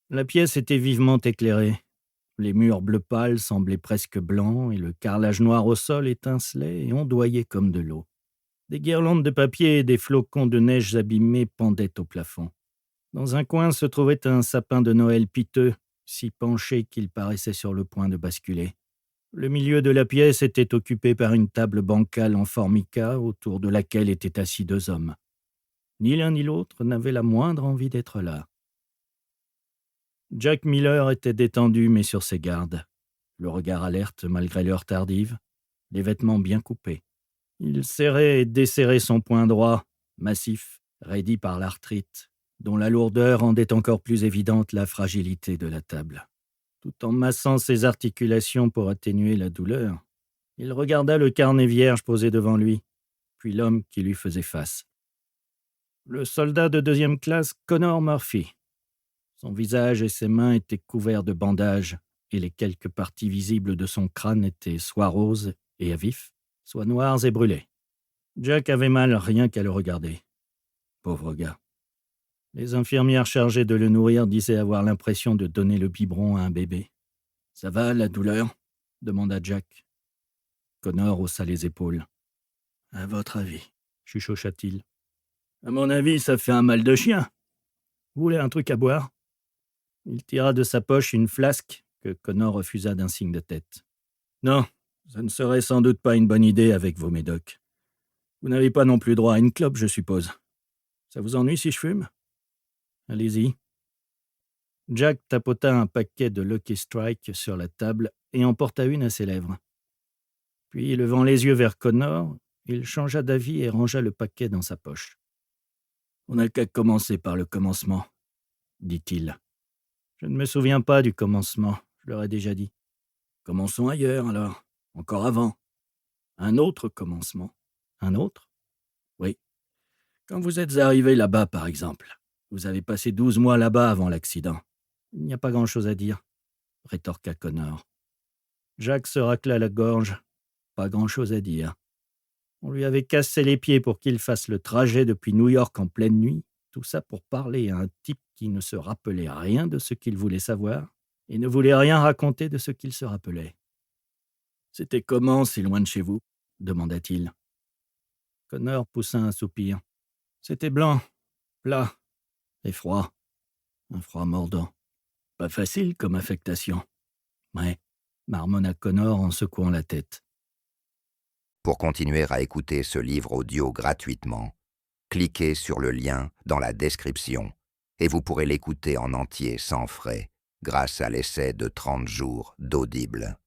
La pièce était vivement éclairée. Les murs bleu pâle semblaient presque blancs et le carrelage noir au sol étincelait et ondoyait comme de l'eau. Des guirlandes de papier et des flocons de neige abîmés pendaient au plafond. Dans un coin se trouvait un sapin de Noël piteux, si penché qu'il paraissait sur le point de basculer. Le milieu de la pièce était occupé par une table bancale en formica autour de laquelle étaient assis deux hommes. Ni l'un ni l'autre n'avait la moindre envie d'être là. Jack Miller était détendu mais sur ses gardes, le regard alerte malgré l'heure tardive, les vêtements bien coupés. Il serrait et desserrait son poing droit, massif, raidi par l'arthrite, dont la lourdeur rendait encore plus évidente la fragilité de la table. Tout en massant ses articulations pour atténuer la douleur, il regarda le carnet vierge posé devant lui, puis l'homme qui lui faisait face. Le soldat de deuxième classe Connor Murphy. Son visage et ses mains étaient couverts de bandages, et les quelques parties visibles de son crâne étaient soit roses et à vif, soit noires et brûlées. Jack avait mal rien qu'à le regarder. Pauvre gars. Les infirmières chargées de le nourrir disaient avoir l'impression de donner le biberon à un bébé. « Ça va, la douleur ?» demanda Jack. Connor haussa les épaules. « À votre avis ?» chuchocha-t-il. « À mon avis, ça fait un mal de chien. Vous voulez un truc à boire ?» Il tira de sa poche une flasque que Connor refusa d'un signe de tête. « Non, ça ne serait sans doute pas une bonne idée avec vos médocs. Vous n'avez pas non plus droit à une clope, je suppose. Ça vous ennuie si je fume ? Allez-y. » Jack tapota un paquet de Lucky Strike sur la table et en porta une à ses lèvres. Puis, levant les yeux vers Connor, il changea d'avis et rangea le paquet dans sa poche. « On n'a qu'à commencer par le commencement, » dit-il. « Je ne me souviens pas du commencement, je leur ai déjà dit. » Commençons ailleurs, alors. Encore avant. Un autre commencement. Un autre ? Oui. Quand vous êtes arrivé là-bas, par exemple, vous avez passé 12 mois là-bas avant l'accident. Il n'y a pas grand-chose à dire, rétorqua Connor. Jack se racla la gorge. Pas grand-chose à dire. On lui avait cassé les pieds pour qu'il fasse le trajet depuis New York en pleine nuit, tout ça pour parler à un type qui ne se rappelait rien de ce qu'il voulait savoir et ne voulait rien raconter de ce qu'il se rappelait. « C'était comment, si loin de chez vous ?» demanda-t-il. Connor poussa un soupir. « C'était blanc, plat et froid. Un froid mordant. Pas facile comme affectation. »« Ouais, » marmonna Connor en secouant la tête. Pour continuer à écouter ce livre audio gratuitement, cliquez sur le lien dans la description et vous pourrez l'écouter en entier sans frais grâce à l'essai de 30 jours d'Audible.